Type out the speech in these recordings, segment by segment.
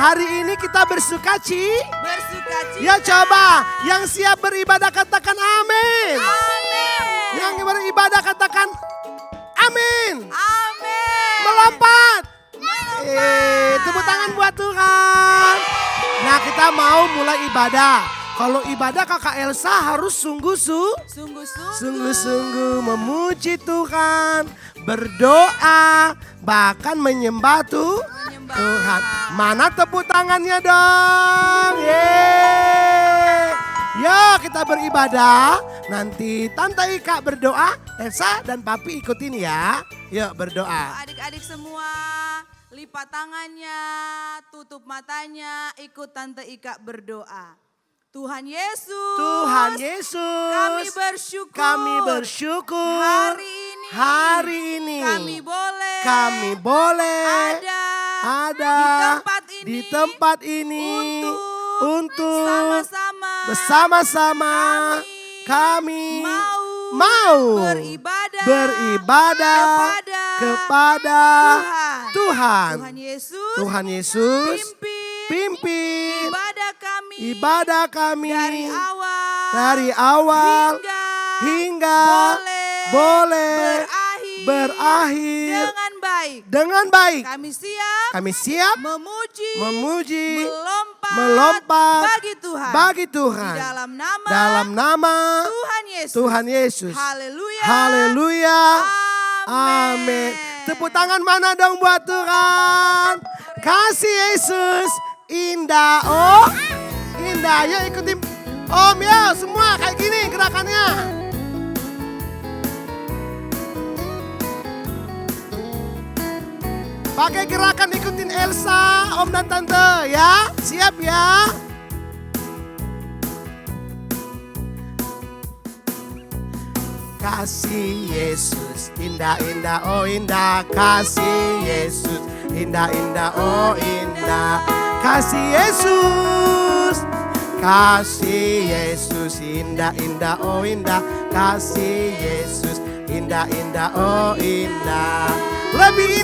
Hari ini kita bersukacita. Bersukacita. Ya coba, yang siap beribadah katakan amin. Amin. Yang beribadah katakan amin. Amin. Melompat. Tepuk tangan buat Tuhan. Nah, kita mau mulai ibadah. Kalau ibadah Kakak Elsa harus sungguh-sungguh memuji Tuhan, berdoa, bahkan menyembah Tuhan. Mana tepuk tangannya dong? Yeay. Yuk kita beribadah. Nanti Tante Ika berdoa, Elsa dan Papi ikutin ya. Yuk berdoa. Adik-adik semua lipat tangannya, tutup matanya, ikut Tante Ika berdoa. Tuhan Yesus, kami bersyukur, hari ini kami boleh ada di tempat ini untuk bersama-sama kami mau beribadah kepada Tuhan. Tuhan Yesus, pimpin ibadah kami dari awal hingga boleh berakhir dengan baik. Kami siap memuji, melompat bagi Tuhan. Dalam nama Tuhan Yesus. Haleluya. Amin. Tepuk tangan mana dong buat Tuhan. Kasih Yesus indah. Oh, indah. Yuk ikutin Om ya, semua kayak gini gerakannya. Pakai gerakan ikutin Elsa, Om dan Tante ya. Siap ya. Kasih Yesus indah-indah, oh indah. Kasih Yesus indah-indah, oh indah. Kasih Yesus, kasih Yesus indah-indah, oh indah. Kasih Yesus indah-indah, oh indah. Lebih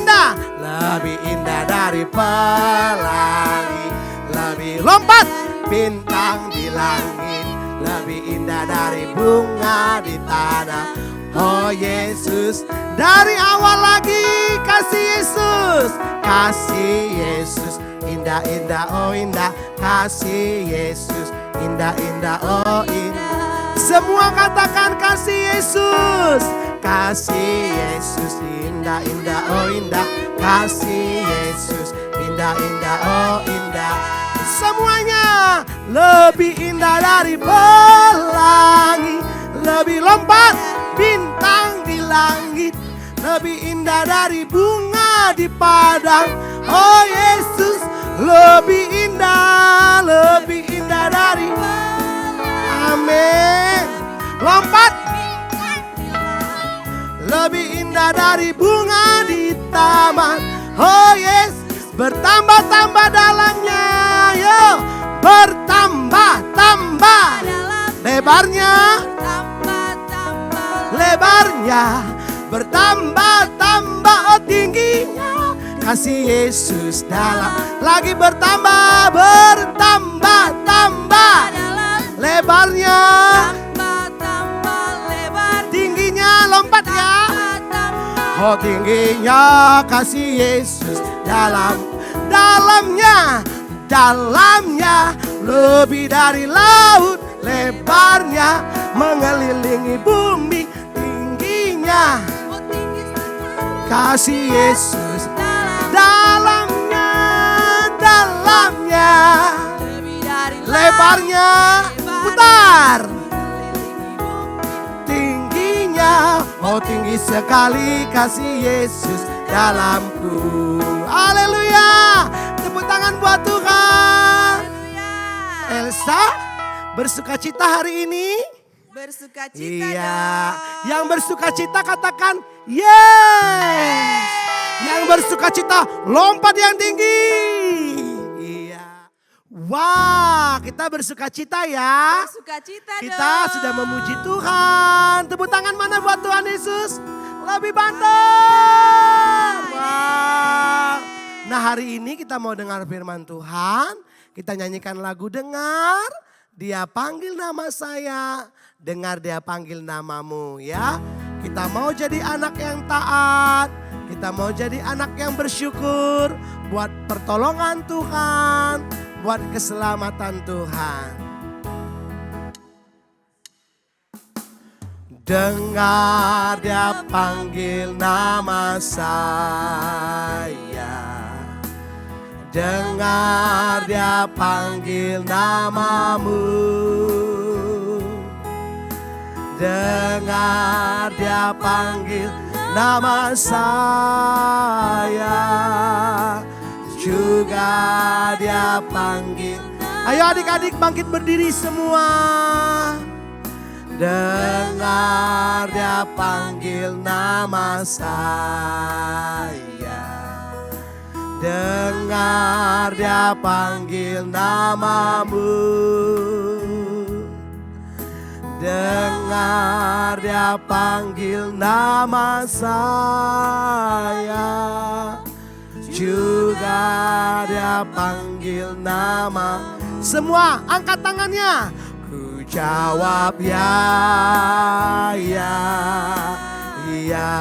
indah dari pelangi. Lebih lompat bintang di langit. Lebih indah dari bunga di tanah. Oh Yesus, dari awal lagi kasih Yesus. Kasih Yesus indah-indah, oh indah. Kasih Yesus indah-indah, oh indah. Semua katakan kasih Yesus. Kasih Yesus indah-indah, oh indah. Kasih Yesus indah-indah, oh indah. Semuanya lebih indah dari pelangi. Lebih lompat bintang di langit. Lebih indah dari bunga di padang. Oh Yesus, lebih indah dari. Amin. Lompat. Lebih indah dari bunga di taman. Oh Yesus, bertambah-tambah dalamnya. Yo, bertambah-tambah lebarnya. Lebarnya bertambah-tambah, oh tingginya. Kasih Yesus dalam lagi bertambah, bertambah-tambah lebarnya. Tingginya lompat ya. Oh tingginya kasih Yesus dalamnya lebih dari laut. Lebarnya mengelilingi bumi. Tingginya kasih Yesus dalamnya lebarnya putar. Tingginya oh tinggi sekali kasih Yesus dalamku. Haleluya. Tepuk tangan buat Tuhan. Elsa bersukacita hari ini. Bersukacita iya. dong. Yang bersukacita katakan yes. Yang bersukacita lompat yang tinggi. Iya. Wah, kita bersukacita ya. Bersukacita Kita dong. sudah memuji Tuhan. Tepuk tangan mana buat Tuhan Yesus? Lebih banter. Wah. Nah hari ini kita mau dengar firman Tuhan. Kita nyanyikan lagu dengar. Dia panggil nama saya. Dengar dia panggil namamu ya. Kita mau jadi anak yang taat. Kita mau jadi anak yang bersyukur. Buat pertolongan Tuhan. Buat keselamatan Tuhan. Dengar dia panggil nama saya. Dengar dia panggil namamu. Dengar dia panggil nama saya. Juga dia panggil. Ayo adik-adik bangkit berdiri semua. Dengar dia panggil nama saya. Dengar dia panggil namamu. Dengar dia panggil nama saya. Juga dia panggil nama. Semua angkat tangannya. Ku jawab ya, ya, ya.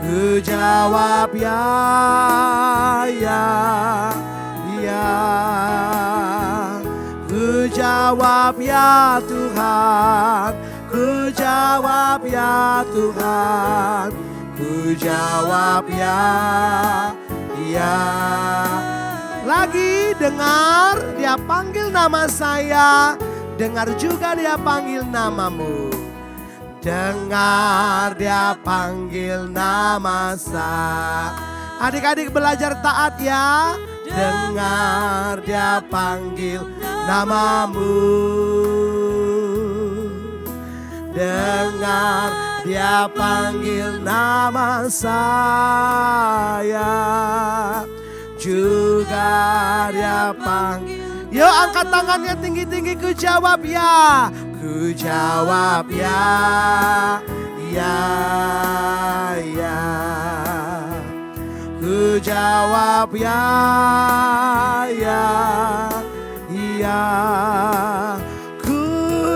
Ku jawab ya, ya, ya. Ku jawab ya Tuhan. Ku jawab ya Tuhan. Ku jawab ya, ya. Lagi dengar dia panggil nama saya. Dengar juga dia panggil namamu. Dengar dia panggil nama saya. Adik-adik belajar taat ya. Dengar dia panggil namamu. Dengar dia panggil nama saya. Juga dia panggil. Yuk angkat tangannya tinggi-tinggi. Ku jawab ya. Ku jawab ya. Ya, ya. Ku jawab ya. Ya, ya. Ku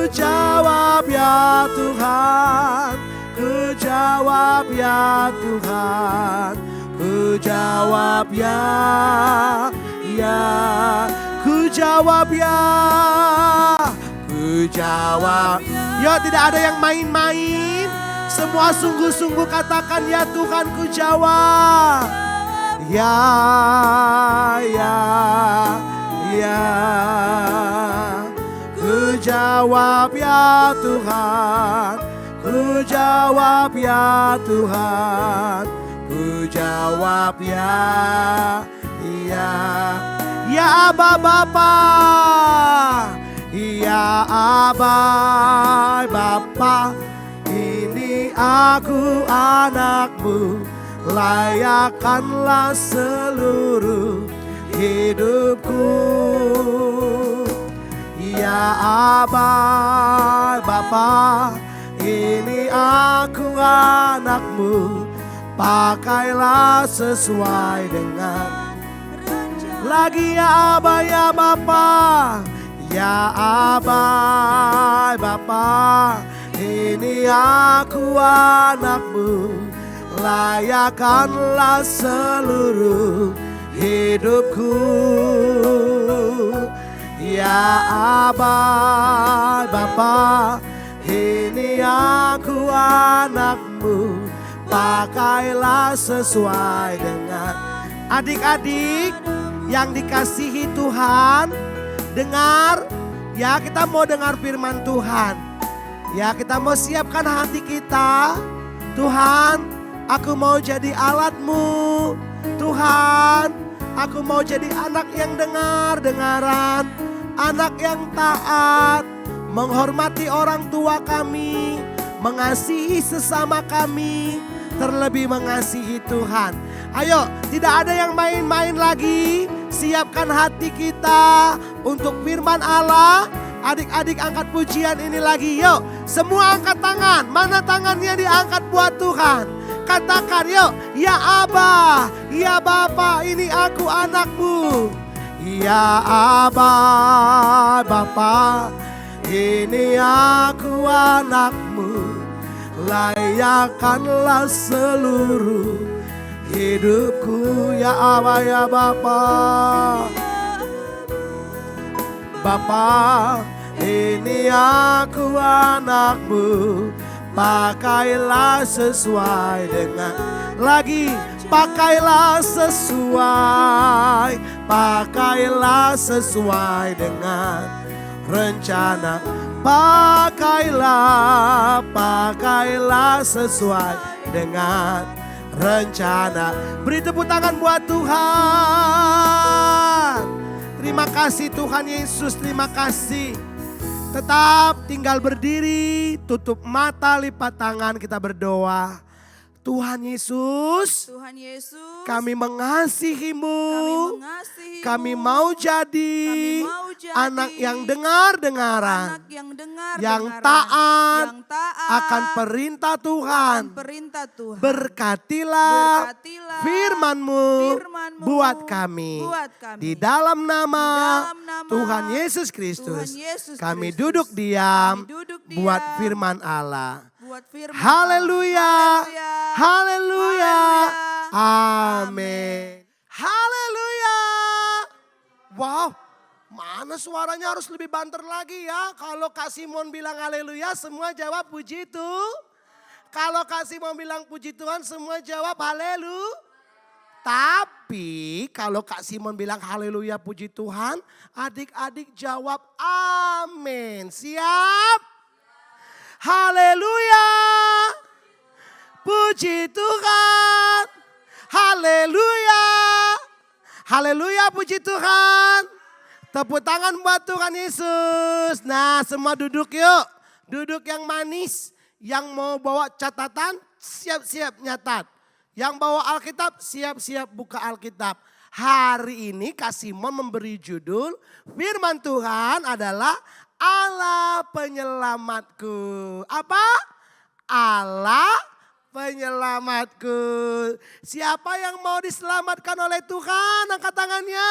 jawab ya Tuhan. Ku jawab ya Tuhan. Ku jawab ya, ya. Ku jawab ya. Ku jawab. Yo tidak ada yang main-main. Semua sungguh-sungguh katakan ya Tuhan ku jawab. Ya, ya, ya. Ku jawab ya Tuhan. Ku jawab ya Tuhan. Ku jawab ya, iya. Ya Aba Bapa, ya Aba Bapa. Ini aku anakmu, layakkanlah seluruh hidupku. Ya Aba Bapa, ini aku anakmu, pakailah sesuai dengan. Lagi ya Aba ya Bapa, ya Aba Bapa, ini aku anakmu, layakkanlah seluruh hidupku. Ya Aba Bapa, ini aku anakmu, pakailah sesuai dengan. Adik-adik yang dikasihi Tuhan, dengar ya, kita mau dengar firman Tuhan. Ya, kita mau siapkan hati kita. Tuhan, aku mau jadi alat-Mu. Tuhan, aku mau jadi anak yang dengar-dengaran, anak yang taat, menghormati orang tua kami, mengasihi sesama kami, terlebih mengasihi Tuhan. Ayo, tidak ada yang main-main lagi. Siapkan hati kita untuk firman Allah. Adik-adik angkat pujian ini lagi. Yuk, semua angkat tangan. Mana tangannya diangkat buat Tuhan? Katakan yuk, ya Aba, ya Bapa. ini aku anakmu. Ya Aba, Bapa, ini aku anakmu. Layakkanlah seluruh hidupku, ya Aba, ya Bapa. Bapa, ini aku anakmu. Pakailah sesuai dengan, lagi pakailah sesuai, pakailah sesuai dengan rencana. Pakailah sesuai dengan rencana. Beri tepuk tangan buat Tuhan. Terima kasih Tuhan Yesus, terima kasih. Tetap tinggal berdiri, tutup mata, lipat tangan, kita berdoa. Tuhan Yesus, Tuhan Yesus, kami mengasihi-Mu. Kami mengasihi-Mu. mau jadi Kami mau jadi anak yang dengar-dengaran, anak yang dengar yang dengaran, taat yang taat akan perintah Tuhan. perintah Tuhan. Berkatilah Berkatilah firman-Mu firman-Mu buat kami. buat kami. Di dalam nama Di dalam nama Tuhan Yesus Kristus, Tuhan Yesus kami Kristus. duduk diam Kami duduk buat diam firman Allah. buat firman Haleluya. Allah. Haleluya. Haleluya. Amin. Haleluya. Wow, mana suaranya harus lebih banter lagi ya. Kalau Kak Simon bilang haleluya, semua jawab puji Tuhan. Kalau Kak Simon bilang puji Tuhan, semua jawab haleluya. Tapi kalau Kak Simon bilang haleluya puji Tuhan, adik-adik jawab amin. Siap? Haleluya. Puji Tuhan. Haleluya. Haleluya, puji Tuhan. Tepuk tangan buat Tuhan Yesus. Nah, semua duduk yuk. Duduk yang manis. Yang mau bawa catatan, siap-siap nyatat. Yang bawa Alkitab, siap-siap buka Alkitab. Hari ini Kak Simon memberi judul, firman Tuhan adalah Allah penyelamatku. Apa? Allah penyelamatku. Siapa yang mau diselamatkan oleh Tuhan? Angkat tangannya.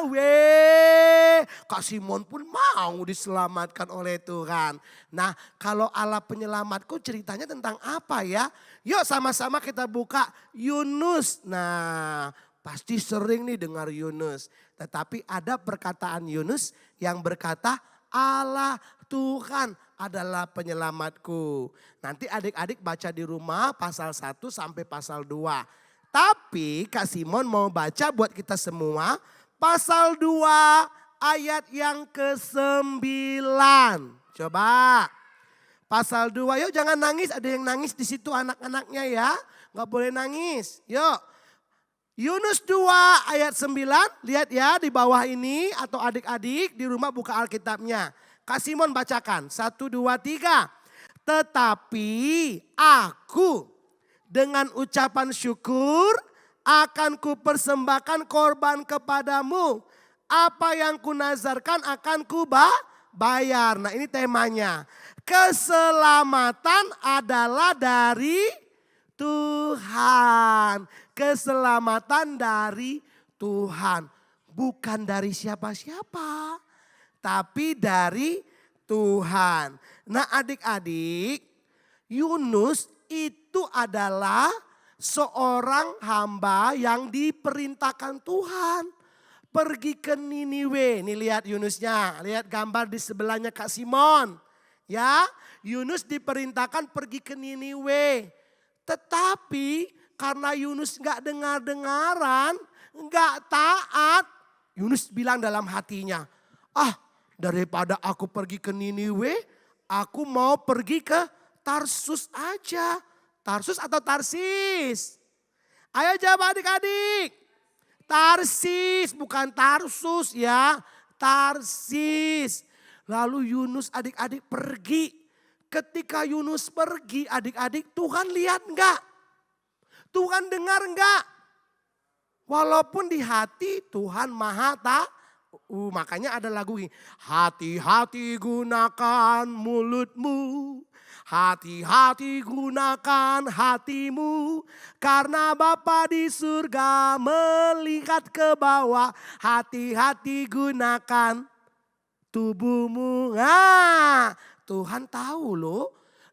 Weh, Kak Simon pun mau diselamatkan oleh Tuhan. Nah, kalau Allah penyelamatku ceritanya tentang apa ya? Yuk sama-sama kita buka Yunus. Nah, pasti sering nih dengar Yunus. Tetapi ada perkataan Yunus yang berkata, Allah Tuhan adalah penyelamatku. Nanti adik-adik baca di rumah pasal 1 sampai pasal 2. Tapi Kak Simon mau baca buat kita semua pasal 2 ayat yang ke-9. Coba. Pasal 2, yuk jangan nangis, ada yang nangis di situ anak-anaknya ya. Gak boleh nangis, yuk. Yunus 2 ayat 9, lihat ya di bawah ini atau adik-adik di rumah buka Alkitabnya. Kak Simon bacakan, 1, 2, 3. Tetapi aku dengan ucapan syukur akan kupersembahkan korban kepadamu. Apa yang kunazarkan akan bayar. Nah ini temanya. Keselamatan adalah dari Tuhan. Keselamatan dari Tuhan. Bukan dari siapa-siapa. Tapi dari Tuhan. Nah adik-adik, Yunus itu adalah seorang hamba yang diperintahkan Tuhan. Pergi ke Niniwe. Nih lihat Yunusnya, lihat gambar di sebelahnya Kak Simon. Ya, Yunus diperintahkan pergi ke Niniwe. Tetapi karena Yunus gak dengar-dengaran, gak taat. Yunus bilang dalam hatinya, daripada aku pergi ke Niniwe, aku mau pergi ke Tarsus aja. Tarsus atau Tarsis? Ayo jawab adik-adik. Tarsis, bukan Tarsus ya. Tarsis. Lalu Yunus adik-adik pergi. Ketika Yunus pergi adik-adik, Tuhan lihat enggak? Tuhan dengar enggak? Walaupun di hati Tuhan maha Makanya ada lagu ini. Hati-hati gunakan mulutmu. Hati-hati gunakan hatimu. Karena Bapa di surga melihat ke bawah. Hati-hati gunakan tubuhmu. Nah, Tuhan tahu loh.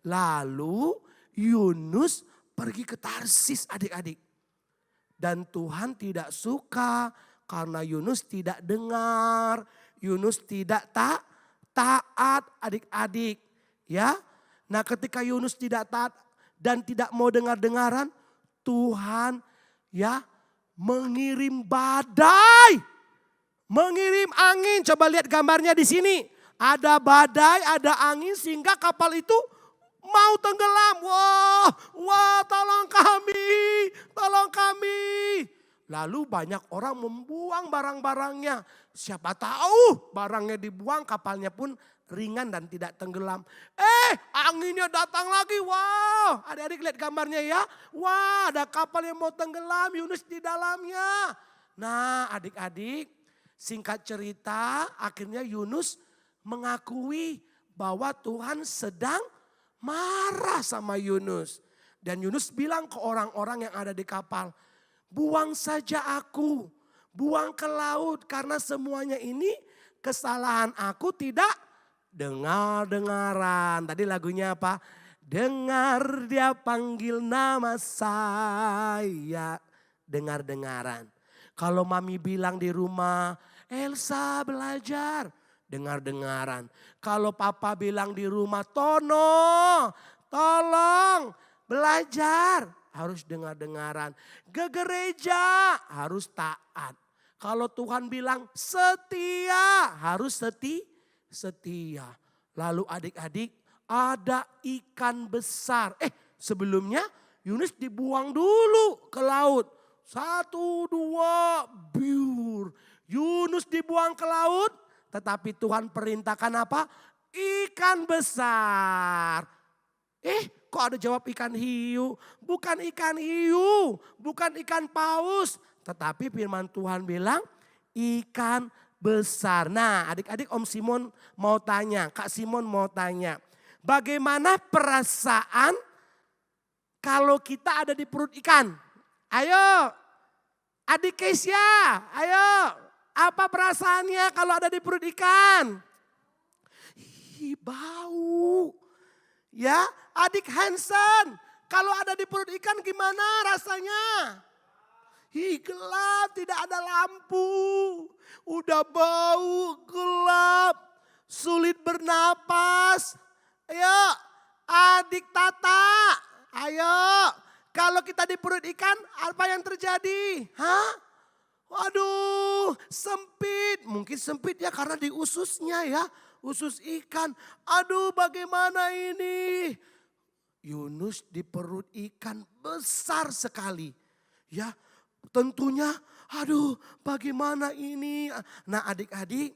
Lalu Yunus pergi ke Tarsis adik-adik. Dan Tuhan tidak suka karena Yunus tidak dengar. Yunus tidak taat adik-adik. Ya, nah ketika Yunus tidak taat dan tidak mau dengar-dengaran. Tuhan ya mengirim badai. Mengirim angin. Coba lihat gambarnya di sini. Ada badai, ada angin sehingga kapal itu mau tenggelam. Wah, tolong kami, tolong kami. Lalu banyak orang membuang barang-barangnya. Siapa tahu barangnya dibuang, kapalnya pun ringan dan tidak tenggelam. Anginnya datang lagi. Wow, adik-adik lihat gambarnya ya. Wah, ada kapal yang mau tenggelam, Yunus di dalamnya. Nah, adik-adik, singkat cerita akhirnya Yunus mengakui bahwa Tuhan sedang marah sama Yunus. Dan Yunus bilang ke orang-orang yang ada di kapal, buang saja aku, buang ke laut karena semuanya ini kesalahan aku tidak dengar-dengaran. Tadi lagunya apa? Dengar dia panggil nama saya, dengar-dengaran. Kalau mami bilang di rumah, Elsa belajar, dengar-dengaran. Kalau papa bilang di rumah, Tono tolong belajar, harus dengar-dengaran. Ke gereja harus taat. Kalau Tuhan bilang setia, harus setia. Lalu adik-adik, ada ikan besar. Sebelumnya Yunus dibuang dulu ke laut. 1, 2, biur. Yunus dibuang ke laut. Tetapi Tuhan perintahkan apa? Ikan besar. Kok ada jawab ikan hiu? Bukan ikan hiu, bukan ikan paus. Tetapi firman Tuhan bilang ikan besar. Nah adik-adik Om Simon mau tanya, Kak Simon mau tanya. Bagaimana perasaan kalau kita ada di perut ikan? Ayo adik Kesia, ayo. Apa perasaannya kalau ada di perut ikan? Bau. Ya, adik Hansen, kalau ada di perut ikan gimana rasanya? Gelap, tidak ada lampu. Udah bau, gelap, sulit bernapas. Ayo, adik Tata, ayo. Kalau kita di perut ikan, apa yang terjadi? Waduh, sempit. Mungkin sempit ya karena di ususnya ya. Usus ikan. Aduh, bagaimana ini? Yunus di perut ikan besar sekali. Ya, tentunya aduh, bagaimana ini? Nah, adik-adik,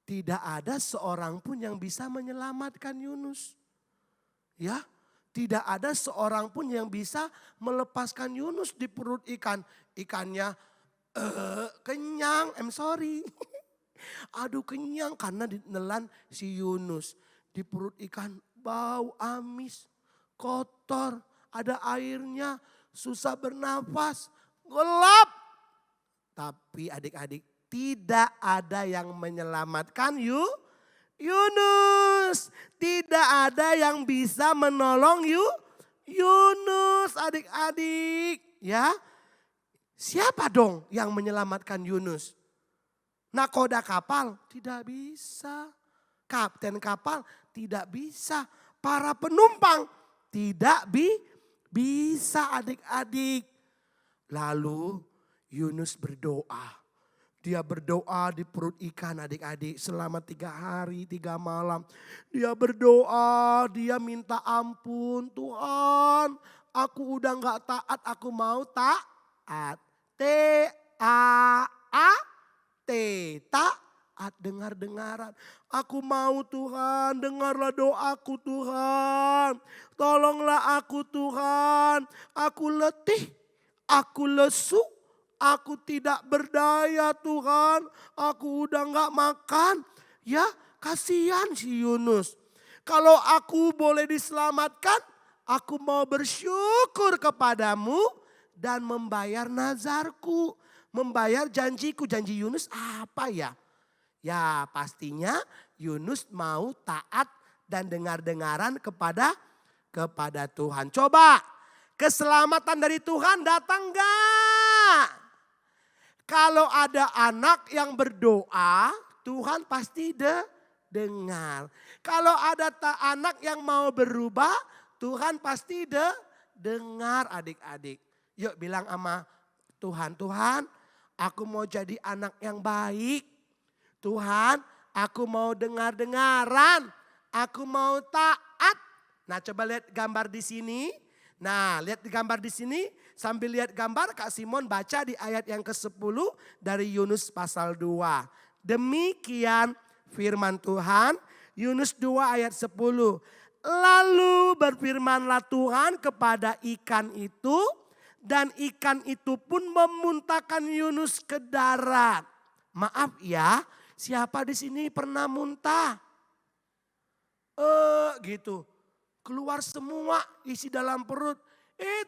tidak ada seorang pun yang bisa menyelamatkan Yunus. Ya, tidak ada seorang pun yang bisa melepaskan Yunus di perut ikan. Ikannya kenyang, sorry. Aduh kenyang karena dinelan si Yunus. Di perut ikan bau amis, kotor, ada airnya, susah bernapas, gelap. Tapi adik-adik tidak ada yang menyelamatkan Yunus. Tidak ada yang bisa menolong Yunus adik-adik ya. Siapa dong yang menyelamatkan Yunus? Nakoda kapal tidak bisa. Kapten kapal tidak bisa. Para penumpang tidak bisa adik-adik. Lalu Yunus berdoa. Dia berdoa di perut ikan adik-adik selama 3 hari 3 malam. Dia berdoa, dia minta ampun. Tuhan, aku udah gak taat, aku mau taat. T-A-A-T, taat, dengar-dengaran. Aku mau Tuhan, dengarlah doaku Tuhan. Tolonglah aku Tuhan, aku letih, aku lesu, Aku tidak berdaya Tuhan, aku udah gak makan. Ya kasihan si Yunus. Kalau aku boleh diselamatkan, aku mau bersyukur kepadamu dan membayar nazarku. Membayar janjiku. Janji Yunus apa ya? Ya pastinya Yunus mau taat dan dengar-dengaran kepada Tuhan. Coba keselamatan dari Tuhan datang gak? Kalau ada anak yang berdoa, Tuhan pasti dengar. Kalau ada anak yang mau berubah, Tuhan pasti dengar adik-adik. Yuk bilang sama Tuhan, Tuhan aku mau jadi anak yang baik. Tuhan aku mau dengar-dengaran, aku mau taat. Nah coba lihat gambar di sini. Nah lihat di gambar di sini. Sambil lihat gambar Kak Simon baca di ayat yang ke-10 dari Yunus pasal 2. Demikian firman Tuhan, Yunus 2 ayat 10. Lalu berfirmanlah Tuhan kepada ikan itu dan ikan itu pun memuntahkan Yunus ke darat. Maaf ya, siapa di sini pernah muntah? Gitu. Keluar semua isi dalam perut.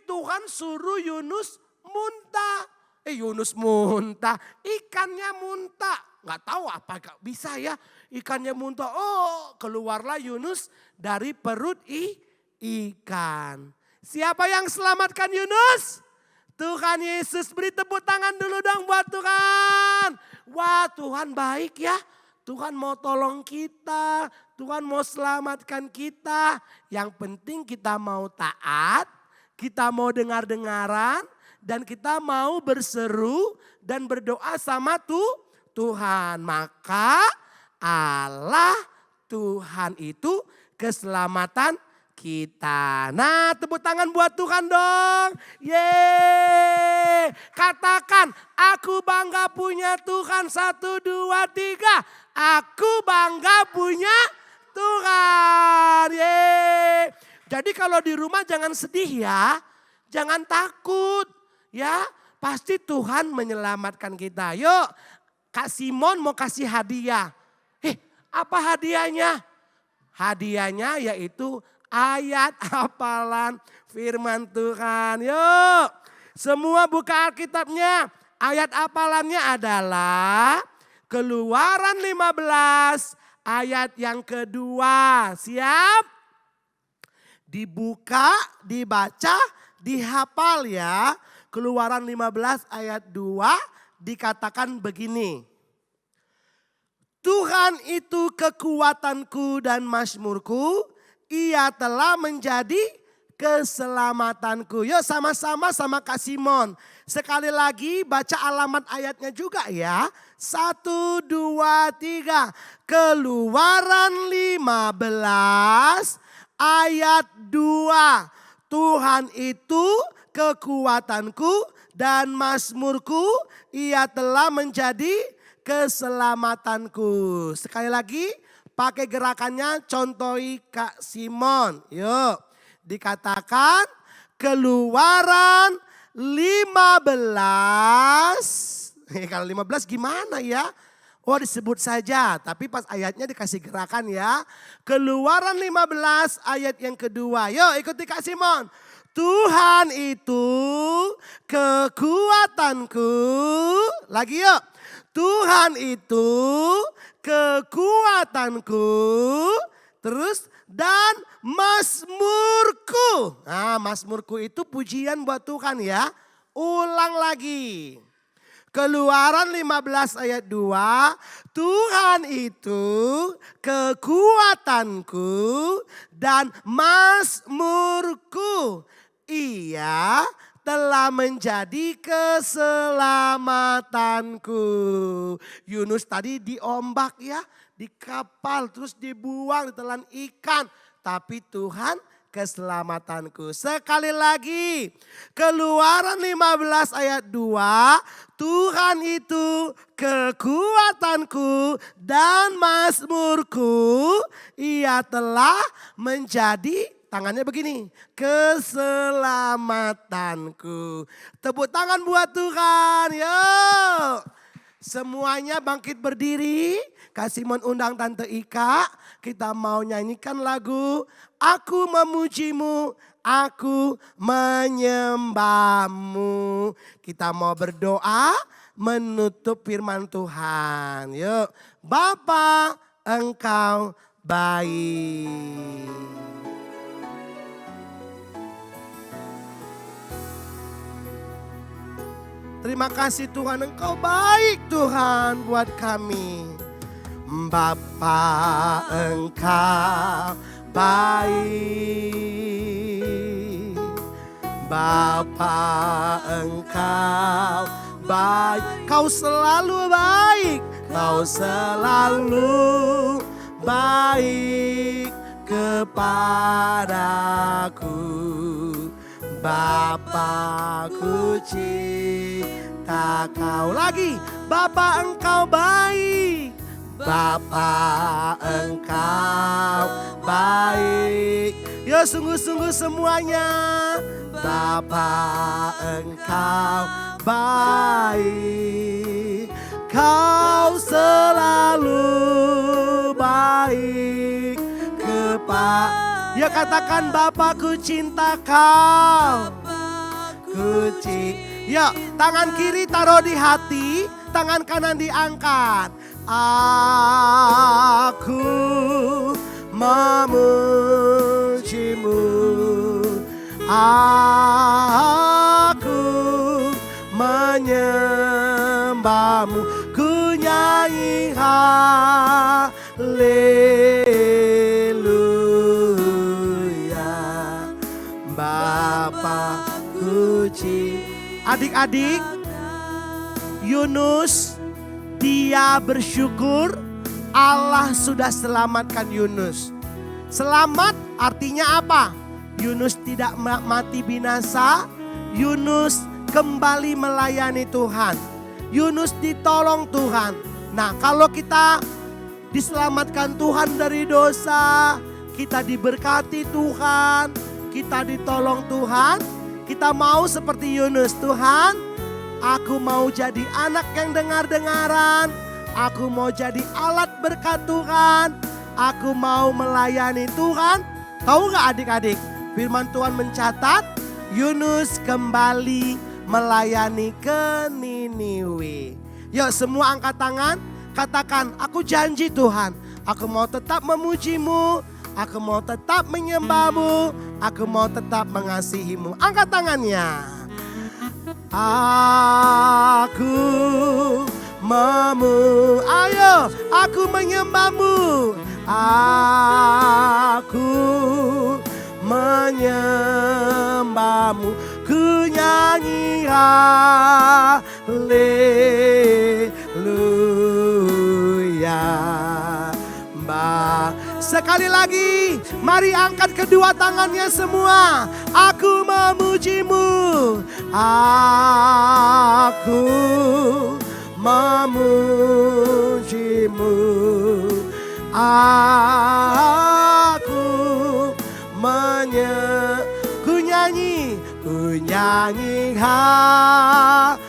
Tuhan suruh Yunus muntah. Yunus muntah, ikannya muntah. Gak tahu apa gak bisa ya ikannya muntah. Oh keluarlah Yunus dari perut ikan. Siapa yang selamatkan Yunus? Tuhan Yesus. Beri tepuk tangan dulu dong buat Tuhan. Wah Tuhan baik ya. Tuhan mau tolong kita. Tuhan mau selamatkan kita. Yang penting kita mau taat. Kita mau dengar-dengaran dan kita mau berseru dan berdoa sama Tuhan. Maka Allah Tuhan itu keselamatan kita. Nah tepuk tangan buat Tuhan dong. Yeay. Katakan aku bangga punya Tuhan. 1, 2, 3. Aku bangga punya Tuhan. Yeay. Jadi kalau di rumah jangan sedih ya, jangan takut ya. Pasti Tuhan menyelamatkan kita. Yuk Kak Simon mau kasih hadiah. Apa hadiahnya? Hadiahnya yaitu ayat hafalan firman Tuhan. Yuk semua buka Alkitabnya. Ayat hafalannya adalah Keluaran 15 ayat yang kedua. Siap? Dibuka, dibaca, dihafal ya. Keluaran 15 ayat 2 dikatakan begini. Tuhan itu kekuatanku dan mazmurku. Ia telah menjadi keselamatanku. Yuk sama-sama sama Kak Simon. Sekali lagi baca alamat ayatnya juga ya. 1, 2, 3. Keluaran 15 ayat 2, Tuhan itu kekuatanku dan mazmurku, ia telah menjadi keselamatanku. Sekali lagi pakai gerakannya contohi Kak Simon. Yuk dikatakan Keluaran 15. Kalau 15 gimana ya? Oh disebut saja, tapi pas ayatnya dikasih gerakan ya. Keluaran 15 ayat yang kedua. Yuk ikuti Kak Simon. Tuhan itu kekuatanku. Lagi yuk. Tuhan itu kekuatanku. Terus dan mazmurku. Nah mazmurku itu pujian buat Tuhan ya. Ulang lagi. Keluaran 15 ayat 2, Tuhan itu kekuatanku dan mazmurku. Ia telah menjadi keselamatanku. Yunus tadi diombak ya, di kapal terus dibuang, ditelan ikan. Tapi Tuhan keselamatanku. Sekali lagi. Keluaran 15 ayat 2. Tuhan itu kekuatanku dan mazmurku. Ia telah menjadi tangannya begini. Keselamatanku. Tepuk tangan buat Tuhan. Yuk. Semuanya bangkit berdiri. Kasih undang Tante Ika. Kita mau nyanyikan lagu Aku Memujimu, Aku Menyembahmu. Kita mau berdoa menutup firman Tuhan. Yuk. Bapa, Engkau baik. Terima kasih Tuhan, Engkau baik Tuhan buat kami. Bapa, Engkau baik. Bapa, Engkau baik. Kau selalu baik. Kau selalu baik kepadaku. Bapa-Ku cinta Kau. Lagi, Bapa Engkau baik. Bapa Engkau baik. Ya sungguh-sungguh semuanya. Bapa Engkau baik. Kau selalu baik kepada. Ya katakan Bapa-Ku cinta Kau. Ku cinta. Ya tangan kiri taruh di hati, tangan kanan diangkat. Aku memujimu, aku menyembahmu, ku nyanyi haleluya. Bapa-Ku cinta. Adik-adik, Yunus dia bersyukur Allah sudah selamatkan Yunus. Selamat artinya apa? Yunus tidak mati binasa. Yunus kembali melayani Tuhan. Yunus ditolong Tuhan. Nah, kalau kita diselamatkan Tuhan dari dosa, kita diberkati Tuhan, kita ditolong Tuhan, kita mau seperti Yunus. Tuhan, aku mau jadi anak yang dengar-dengaran. Aku mau jadi alat berkat Tuhan. Aku mau melayani Tuhan. Tahu gak adik-adik? Firman Tuhan mencatat Yunus kembali melayani ke Niniwe. Yuk semua angkat tangan. Katakan, aku janji Tuhan. Aku mau tetap memujimu. Aku mau tetap menyembahmu. Aku mau tetap mengasihimu. Angkat tangannya. Ayo, aku menyembahmu. Aku menyembahmu. Ku nyanyi haleluya. Sekali lagi, mari angkat kedua tangannya semua. Aku memujimu. Aku memujimu. Aku ku nyanyi haleluya.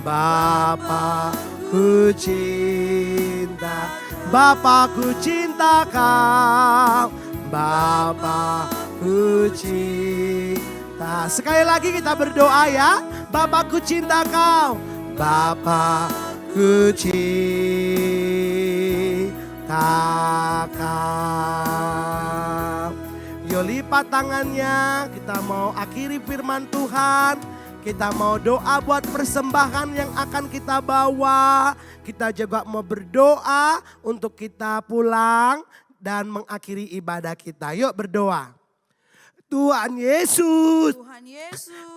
Bapa-Ku cinta, Bapa-Ku cinta Kau, Bapa-Ku cinta. Sekali lagi kita berdoa ya. Bapa-Ku cinta Kau, Bapa-Ku cinta Kau. Yuk lipat tangannya, kita mau akhiri firman Tuhan. Kita mau doa buat persembahan yang akan kita bawa. Kita juga mau berdoa untuk kita pulang dan mengakhiri ibadah kita. Yuk berdoa. Tuhan Yesus,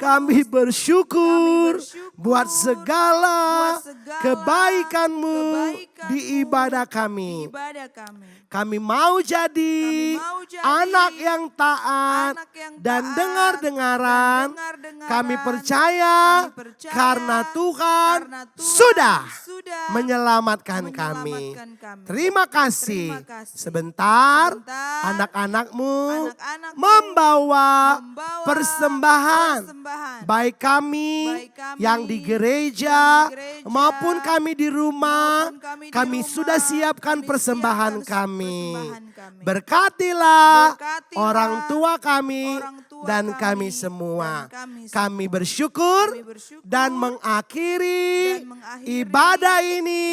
kami bersyukur buat segala kebaikan-Mu di ibadah kami. ibadah kami. Kami mau jadi anak yang taat anak yang dan taat dengar-dengaran. dan dengar-dengaran. Kami percaya karena Tuhan karena Tuhan sudah sudah menyelamatkan kami. menyelamatkan kami. Terima kasih. Terima kasih. Sebentar, Sebentar, anak-anakmu anak-anakmu membawa membawa persembahan. persembahan. Baik kami Baik kami yang di gereja yang di gereja, maupun kami di rumah, maupun kami di kami rumah, sudah siapkan kami persembahan siapkan kami. persembahan kami. Berkatilah Berkatilah orang tua kami orang tua dan kami kami semua. dan kami semua. Kami bersyukur Kami bersyukur dan mengakhiri dan mengakhiri ibadah ini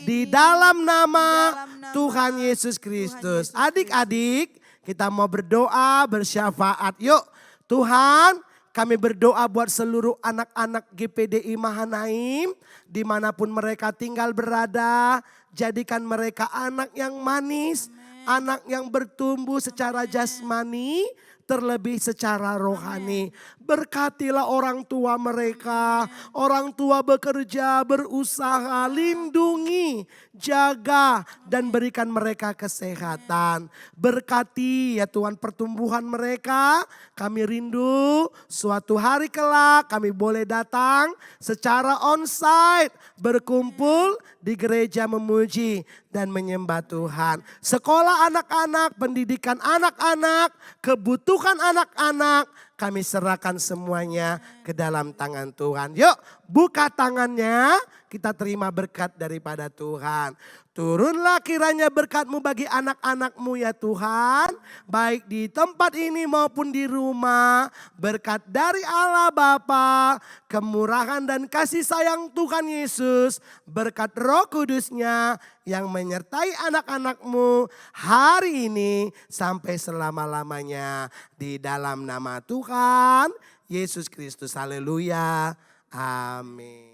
di dalam nama nama Tuhan Yesus Kristus. Yesus Adik-adik, kita mau berdoa bersyafaat. Yuk, Tuhan, kami berdoa buat seluruh anak-anak GPDI Mahanaim, dimanapun mereka tinggal berada. Jadikan mereka anak yang manis, anak yang bertumbuh secara jasmani, terlebih secara rohani. Berkatilah orang tua mereka, orang tua bekerja, berusaha, lindungi, jaga dan berikan mereka kesehatan. Berkati ya Tuhan pertumbuhan mereka. Kami rindu suatu hari kelak kami boleh datang secara onsite, berkumpul di gereja memuji dan menyembah Tuhan. Sekolah anak-anak, pendidikan anak-anak, kebutuhan anak-anak, kami serahkan semuanya ke dalam tangan Tuhan. Yuk, buka tangannya, kita terima berkat daripada Tuhan. Turunlah kiranya berkat-Mu bagi anak-anak-Mu ya Tuhan. Baik di tempat ini maupun di rumah. Berkat dari Allah Bapa, kemurahan dan kasih sayang Tuhan Yesus. Berkat Roh Kudus-Nya yang menyertai anak-anak-Mu hari ini sampai selama-lamanya. Di dalam nama Tuhan Yesus Kristus. Haleluya. Amin.